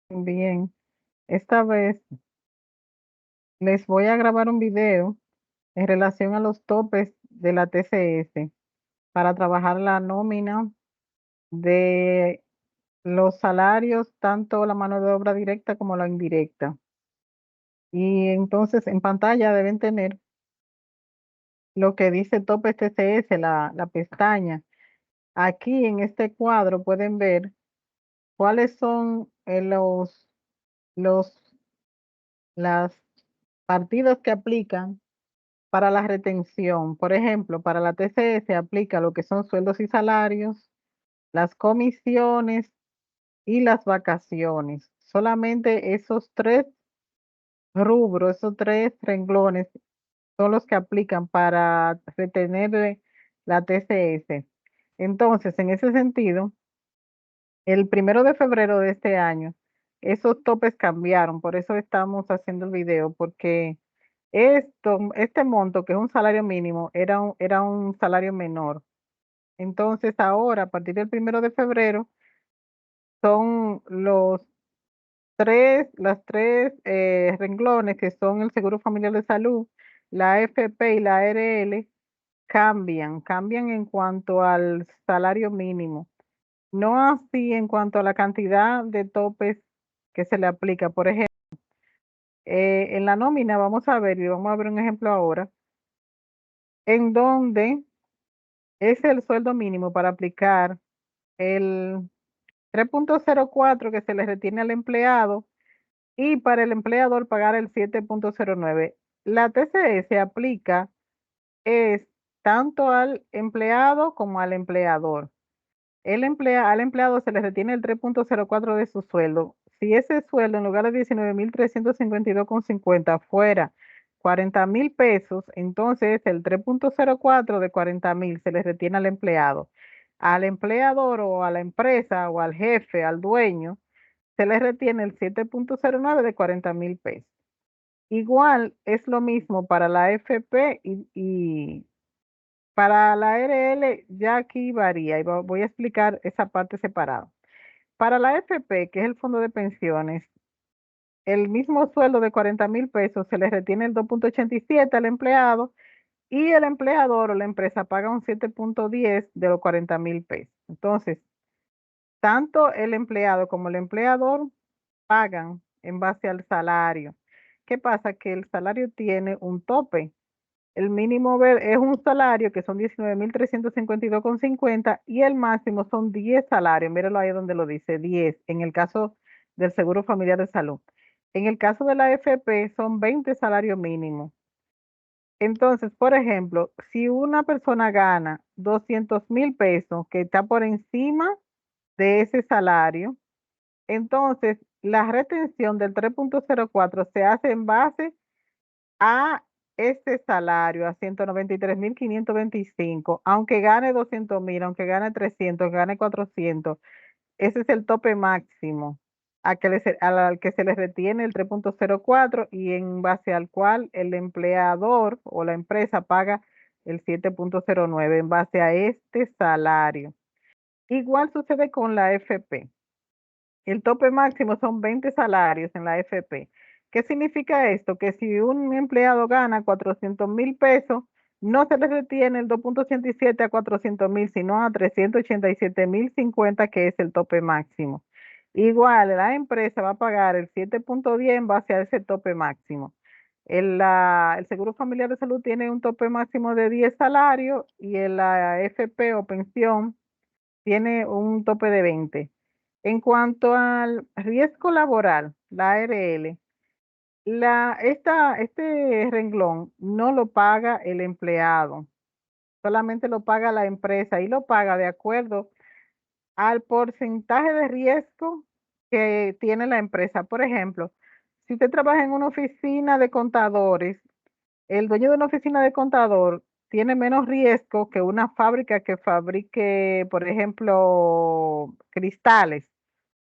Bien, esta vez les voy a grabar un video en relación a los topes de la TCS para trabajar la nómina de los salarios, tanto la mano de obra directa como la indirecta. Y entonces en pantalla deben tener lo que dice topes TCS, la pestaña. Aquí en este cuadro pueden ver cuáles son los, las partidas que aplican para la retención. Por ejemplo, para la TCE se aplica lo que son sueldos y salarios, las comisiones y las vacaciones. Solamente esos tres rubros, esos tres renglones son los que aplican para retener la TCS. Entonces, en ese sentido, el 1 de febrero de este año, esos topes cambiaron, por eso estamos haciendo el video, porque este monto, que es un salario mínimo, era un salario menor. Entonces ahora, a partir del 1 de febrero, son las tres renglones que son el Seguro Familiar de Salud, la AFP y la ARL, cambian en cuanto al salario mínimo. No así en cuanto a la cantidad de topes que se le aplica. Por ejemplo, en la nómina vamos a ver, y vamos a ver un ejemplo ahora, en donde es el sueldo mínimo para aplicar el 3.04 que se le retiene al empleado y para el empleador pagar el 7.09. La TCS se aplica es tanto al empleado como al empleador. Al empleado se le retiene el 3.04 de su sueldo. Si ese sueldo en lugar de 19.352,50 fuera 40.000 pesos, entonces el 3.04 de 40.000 se le retiene al empleado. Al empleador o a la empresa o al jefe, al dueño, se le retiene el 7.09 de 40.000 pesos. Igual es lo mismo para la FP y para la RL ya aquí varía y voy a explicar esa parte separada. Para la FP, que es el fondo de pensiones, el mismo sueldo de 40.000 pesos se le retiene el 2.87 al empleado y el empleador o la empresa paga un 7.10 de los 40.000 pesos. Entonces, tanto el empleado como el empleador pagan en base al salario. ¿Qué pasa? Que el salario tiene un tope. El mínimo es un salario que son 19.352,50 y el máximo son 10 salarios. Míralo ahí donde lo dice, 10 en el caso del Seguro Familiar de Salud. En el caso de la FP son 20 salarios mínimos. Entonces, por ejemplo, si una persona gana 200.000 pesos, que está por encima de ese salario, entonces la retención del 3.04 se hace en base a ese salario, a 193.525, aunque gane 200.000, aunque gane 300, gane 400, ese es el tope máximo al que se le retiene el 3.04 y en base al cual el empleador o la empresa paga el 7.09 en base a este salario. Igual sucede con la FP. El tope máximo son 20 salarios en la FP. ¿Qué significa esto? Que si un empleado gana 400.000 pesos, no se le retiene el 2.87 a 400.000, sino a 387.050, que es el tope máximo. Igual, la empresa va a pagar el 7.10 en base a ese tope máximo. El Seguro Familiar de Salud tiene un tope máximo de 10 salarios y la FP o pensión tiene un tope de 20. En cuanto al riesgo laboral, la ARL, este renglón no lo paga el empleado, solamente lo paga la empresa y lo paga de acuerdo al porcentaje de riesgo que tiene la empresa. Por ejemplo, si usted trabaja en una oficina de contadores, el dueño de una oficina de contador tiene menos riesgo que una fábrica que fabrique, por ejemplo, cristales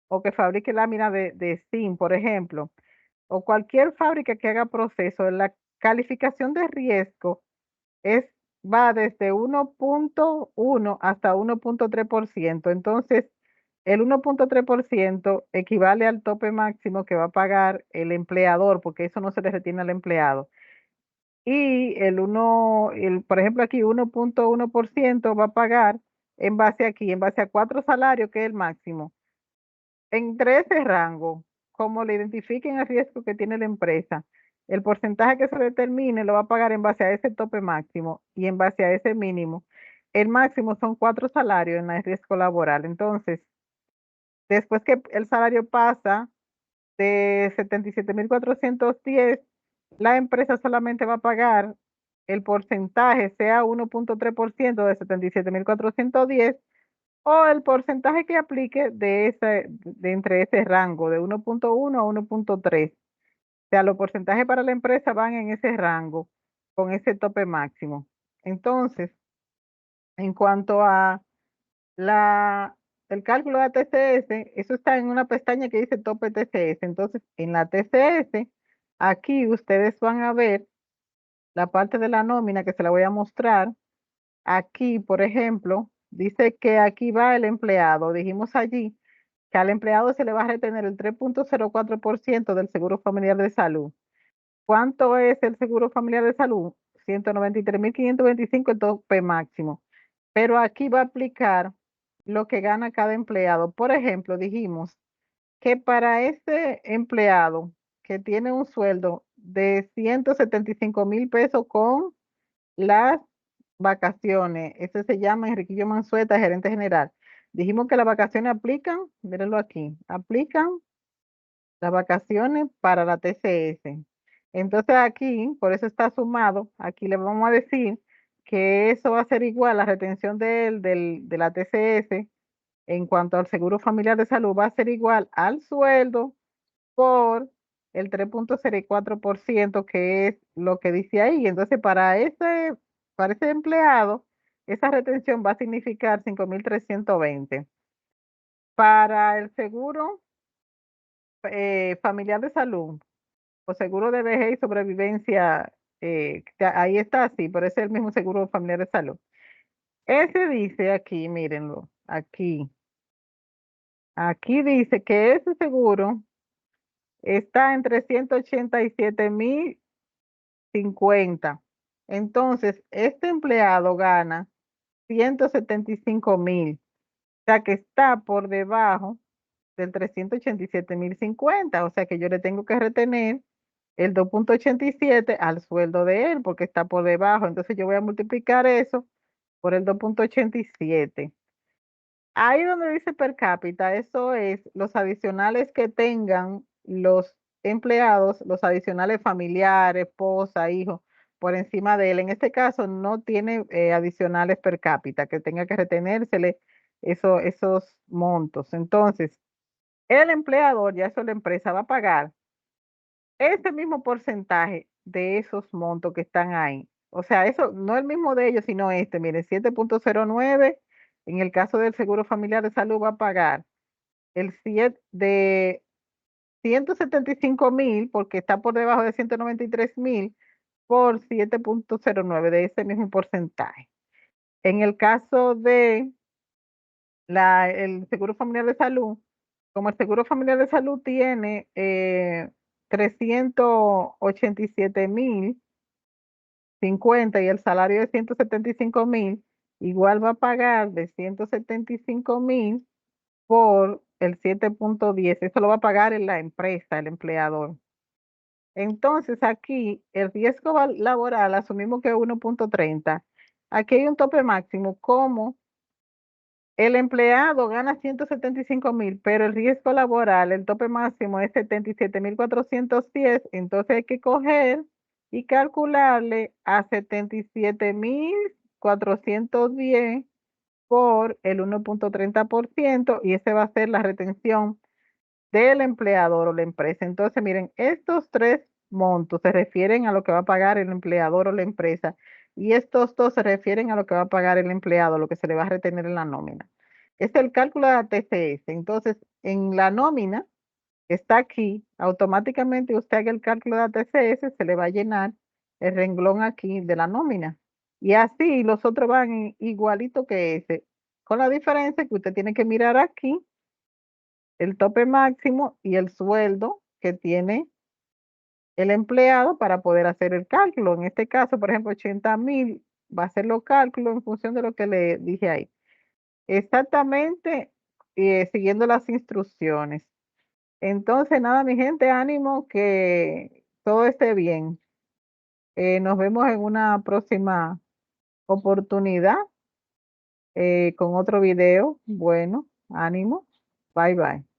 o que fabrique láminas de zinc, por ejemplo, o cualquier fábrica que haga proceso. La calificación de riesgo es, va desde 1.1 hasta 1.3%. Entonces, el 1.3% equivale al tope máximo que va a pagar el empleador, porque eso no se le retiene al empleado. Y por ejemplo, aquí 1.1% va a pagar en base a 4 salarios, que es el máximo. Entre ese rango, como le identifiquen el riesgo que tiene la empresa, el porcentaje que se determine lo va a pagar en base a ese tope máximo y en base a ese mínimo. El máximo son 4 salarios en el riesgo laboral. Entonces, después que el salario pasa de 77.410, la empresa solamente va a pagar el porcentaje, sea 1.3% de 77.410, o el porcentaje que aplique de entre ese rango, de 1.1 a 1.3. O sea, los porcentajes para la empresa van en ese rango, con ese tope máximo. Entonces, en cuanto a la, el cálculo de la TCS, eso está en una pestaña que dice tope TCS. Entonces, en la TCS, aquí ustedes van a ver la parte de la nómina que se la voy a mostrar. Aquí, por ejemplo, dice que aquí va el empleado. Dijimos allí que al empleado se le va a retener el 3.04% del Seguro Familiar de Salud. ¿Cuánto es el Seguro Familiar de Salud? 193.525 el tope máximo. Pero aquí va a aplicar lo que gana cada empleado. Por ejemplo, dijimos que para este empleado que tiene un sueldo de 175.000 pesos con las vacaciones, ese se llama Enriquillo Mansueta, gerente general. Dijimos que las vacaciones aplican, mírenlo aquí, aplican las vacaciones para la TCS. Entonces aquí, por eso está sumado, aquí le vamos a decir que eso va a ser igual a la retención de la TCS en cuanto al seguro familiar de salud, va a ser igual al sueldo por el 3.04%, que es lo que dice ahí. Entonces, para ese empleado, esa retención va a significar 5.320. Para el seguro familiar de salud o seguro de vejez y sobrevivencia, ahí está así, pero ese es el mismo seguro familiar de salud. Ese dice aquí, mírenlo, aquí dice que ese seguro está en 387.050. Entonces, este empleado gana 175.000, o sea que está por debajo del 387.050, o sea que yo le tengo que retener el 2.87 al sueldo de él porque está por debajo. Entonces yo voy a multiplicar eso por el 2.87. Ahí donde dice per cápita, eso es los adicionales que tengan los empleados, los adicionales familiares, esposa, hijo, por encima de él. En este caso no tiene adicionales per cápita, que tenga que retenérsele esos montos. Entonces, el empleador, ya eso la empresa va a pagar ese mismo porcentaje de esos montos que están ahí. O sea, eso no el mismo de ellos, sino este, mire, 7.09. En el caso del Seguro Familiar de Salud va a pagar el 7 de 175.000, porque está por debajo de 193.000, por 7.09 de ese mismo porcentaje. En el caso de el Seguro Familiar de Salud, como el Seguro Familiar de Salud tiene 387.050 y el salario de 175.000, igual va a pagar de 175.000 por el 7.10. Eso lo va a pagar en la empresa, el empleador. Entonces aquí el riesgo laboral asumimos que es 1.30. Aquí hay un tope máximo. Como el empleado gana 175.000, pero el riesgo laboral, el tope máximo es 77.410, entonces hay que coger y calcularle a 77.410 por el 1.30%, y ese va a ser la retención del empleador o la empresa. Entonces, miren, estos tres montos se refieren a lo que va a pagar el empleador o la empresa, y estos dos se refieren a lo que va a pagar el empleado, lo que se le va a retener en la nómina. Es el cálculo de la TCS. Entonces, en la nómina está aquí, automáticamente usted haga el cálculo de la TCS, se le va a llenar el renglón aquí de la nómina. Y así los otros van igualito que ese, con la diferencia que usted tiene que mirar aquí el tope máximo y el sueldo que tiene el empleado para poder hacer el cálculo. En este caso, por ejemplo, 80.000 va a hacer los cálculos en función de lo que le dije ahí. Exactamente, siguiendo las instrucciones. Entonces, nada, mi gente, ánimo que todo esté bien. Nos vemos en una próxima oportunidad con otro video. Bueno, ánimo. Bye bye.